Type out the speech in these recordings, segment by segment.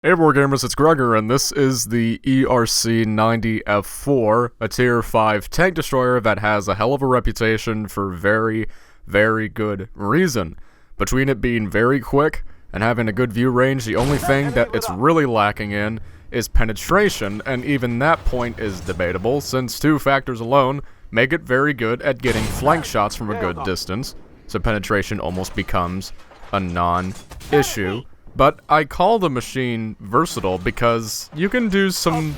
Hey Wargamers, it's Gregor, and this is the ERC 90F4, a Tier 5 tank destroyer that has a hell of a reputation for very, very good reason. Between it being very quick and having a good view range, the only thing that it's really lacking in is penetration, and even that point is debatable, since two factors alone make it very good at getting flank shots from a good distance, so penetration almost becomes a non-issue. But I call the machine versatile because you can do some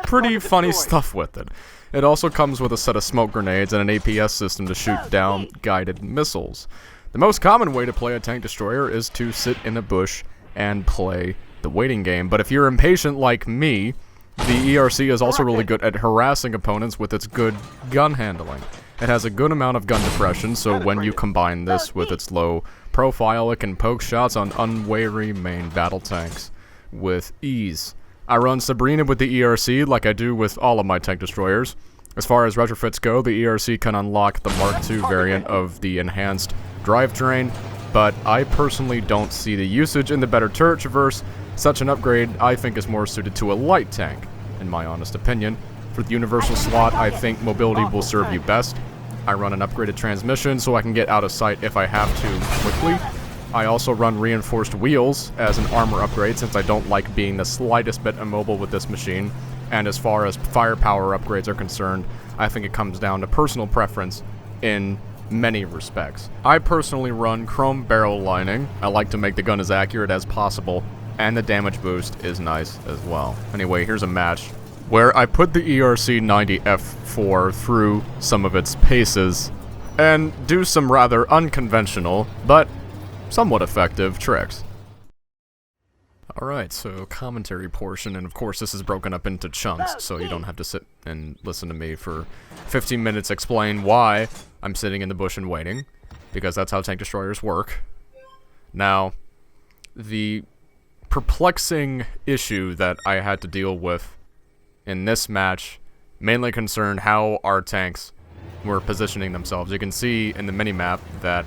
pretty funny stuff with it. It also comes with a set of smoke grenades and an APS system to shoot down guided missiles. The most common way to play a tank destroyer is to sit in a bush and play the waiting game, but if you're impatient like me, the ERC is also really good at harassing opponents with its good gun handling. It has a good amount of gun depression, so when you combine this with its low profile, it can poke shots on unwary main battle tanks with ease. I run Sabrina with the ERC like I do with all of my tank destroyers. As far as retrofits go, the ERC can unlock the Mark II variant of the enhanced drivetrain, but I personally don't see the usage in the better turret traverse. Such an upgrade I think is more suited to a light tank, in my honest opinion. For the universal slot, I think mobility will serve you best. I run an upgraded transmission so I can get out of sight if I have to quickly. I also run reinforced wheels as an armor upgrade since I don't like being the slightest bit immobile with this machine. And as far as firepower upgrades are concerned, I think it comes down to personal preference in many respects. I personally run chrome barrel lining. I like to make the gun as accurate as possible, and the damage boost is nice as well. Anyway, here's a match where I put the ERC 90F4 through some of its paces, and do some rather unconventional, but somewhat effective tricks. Alright, so commentary portion, and of course this is broken up into chunks, so you don't have to sit and listen to me for 15 minutes explain why I'm sitting in the bush and waiting, because that's how tank destroyers work. Now, the perplexing issue that I had to deal with in this match mainly concerned how our tanks were positioning themselves. You can see in the minimap that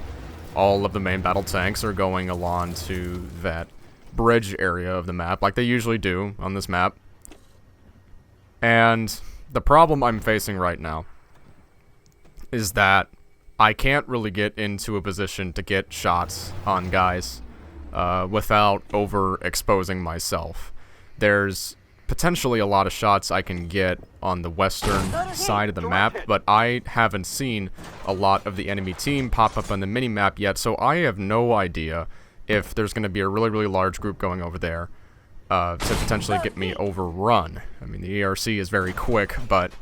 all of the main battle tanks are going along to that bridge area of the map, like they usually do on this map. And the problem I'm facing right now is that I can't really get into a position to get shots on guys without overexposing myself. There's potentially a lot of shots I can get on the western side of the map, but I haven't seen a lot of the enemy team pop up on the mini-map yet, so I have no idea if there's going to be a really, really large group going over there to potentially get me overrun. I mean, the ERC is very quick, but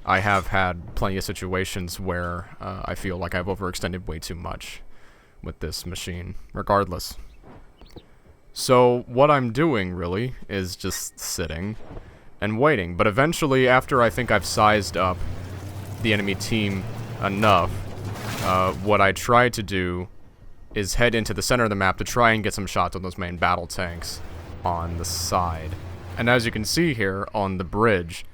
I have had plenty of situations where I feel like I've overextended way too much with this machine, regardless. So what I'm doing, really, is just sitting and waiting. But eventually, after I think I've sized up the enemy team enough, what I try to do is head into the center of the map to try and get some shots on those main battle tanks on the side. And as you can see here on the bridge,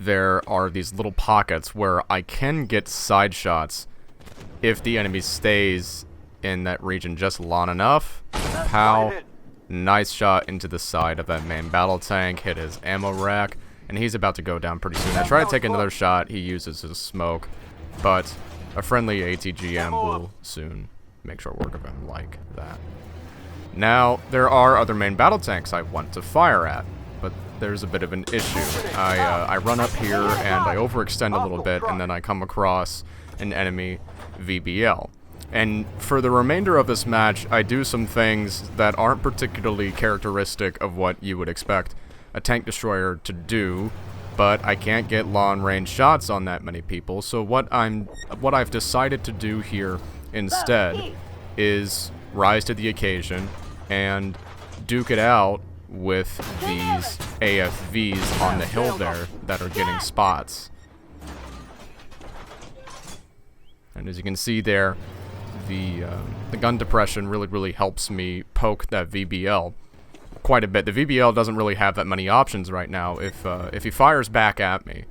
there are these little pockets where I can get side shots if the enemy stays in that region just long enough. Pow. Nice shot into the side of that main battle tank, hit his ammo rack, and he's about to go down pretty soon. I try to take another shot, he uses his smoke, but a friendly ATGM will soon make short work of him like that. Now, there are other main battle tanks I want to fire at, but there's a bit of an issue. I run up here and I overextend a little bit, and then I come across an enemy VBL. And for the remainder of this match, I do some things that aren't particularly characteristic of what you would expect a tank destroyer to do, but I can't get long-range shots on that many people, so what I've decided to do here instead is rise to the occasion and duke it out with these AFVs on the hill there that are getting spots. And as you can see there, the gun depression really helps me poke that VBL quite a bit. The VBL doesn't really have that many options right now. If he fires back at me,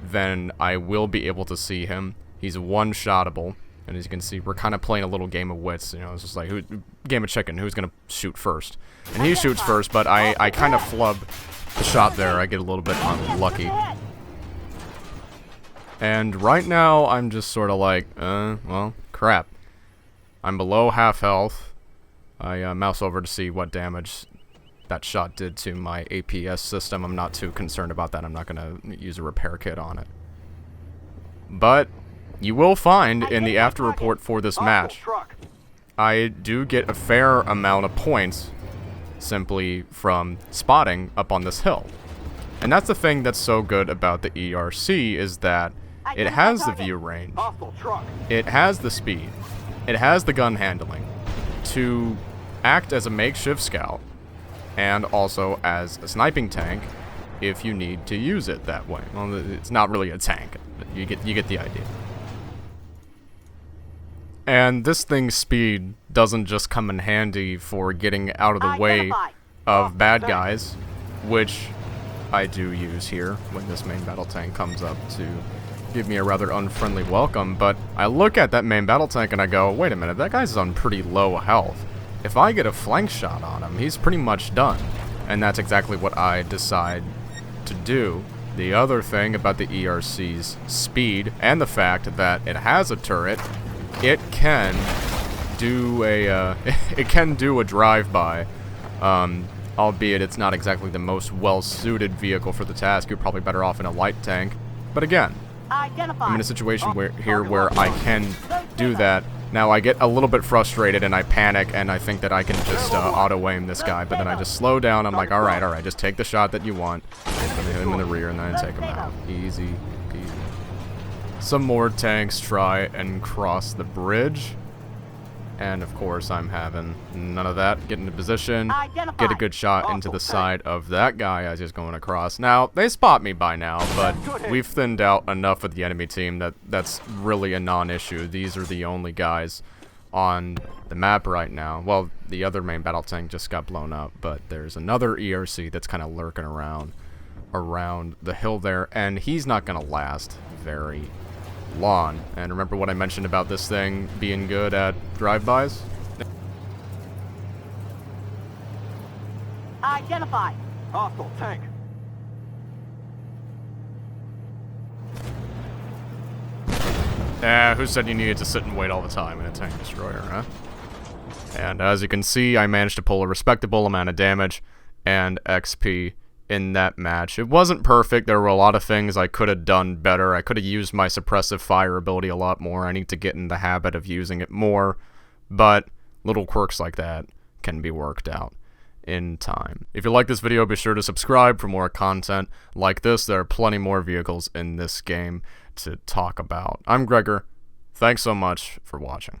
then I will be able to see him. He's one-shottable, And as you can see, we're kind of playing a little game of wits. You know, it's just like, game of chicken, who's going to shoot first? And he shoots first, but I kind of flub the shot there. I get a little bit unlucky. And right now, I'm just sort of like, well, crap. I'm below half health. I mouse over to see what damage that shot did to my APS system. I'm not too concerned about that. I'm not going to use a repair kit on it. But you will find in the after report for this match, I do get a fair amount of points simply from spotting up on this hill. And that's the thing that's so good about the ERC, is that it has the view range, it has the speed, it has the gun handling to act as a makeshift scout and also as a sniping tank if you need to use it that way. Well, it's not really a tank, but you get the idea. And this thing's speed doesn't just come in handy for getting out of the way of bad guys, which I do use here when this main battle tank comes up to give me a rather unfriendly welcome, but I look at that main battle tank and I go, wait a minute, that guy's on pretty low health. If I get a flank shot on him, he's pretty much done. And that's exactly what I decide to do. The other thing about the ERC's speed and the fact that it has a turret, it can do a drive-by, albeit it's not exactly the most well-suited vehicle for the task. You're probably better off in a light tank. But again, I'm in a situation where I can do that. Now I get a little bit frustrated and I panic and I think that I can just auto-aim this guy, but then I just slow down. I'm like, alright, just take the shot that you want. And then hit him in the rear and then I take him out. Easy peasy. Some more tanks try and cross the bridge. And of course I'm having none of that. Get into position, get a good shot into the side of that guy as he's going across. Now, they spot me by now, but we've thinned out enough of the enemy team that that's really a non-issue. These are the only guys on the map right now. Well, the other main battle tank just got blown up, but there's another ERC that's kind of lurking around the hill there, and he's not going to last very long. And remember what I mentioned about this thing being good at drive-bys? Identify. Hostile tank. Who said you needed to sit and wait all the time in a tank destroyer, huh? And as you can see, I managed to pull a respectable amount of damage and XP in that match. It wasn't perfect. There were a lot of things I could have done better. I could have used my suppressive fire ability a lot more. I need to get in the habit of using it more, but little quirks like that can be worked out in time. If you like this video, be sure to subscribe for more content like this. There are plenty more vehicles in this game to talk about. I'm Gregor. Thanks so much for watching.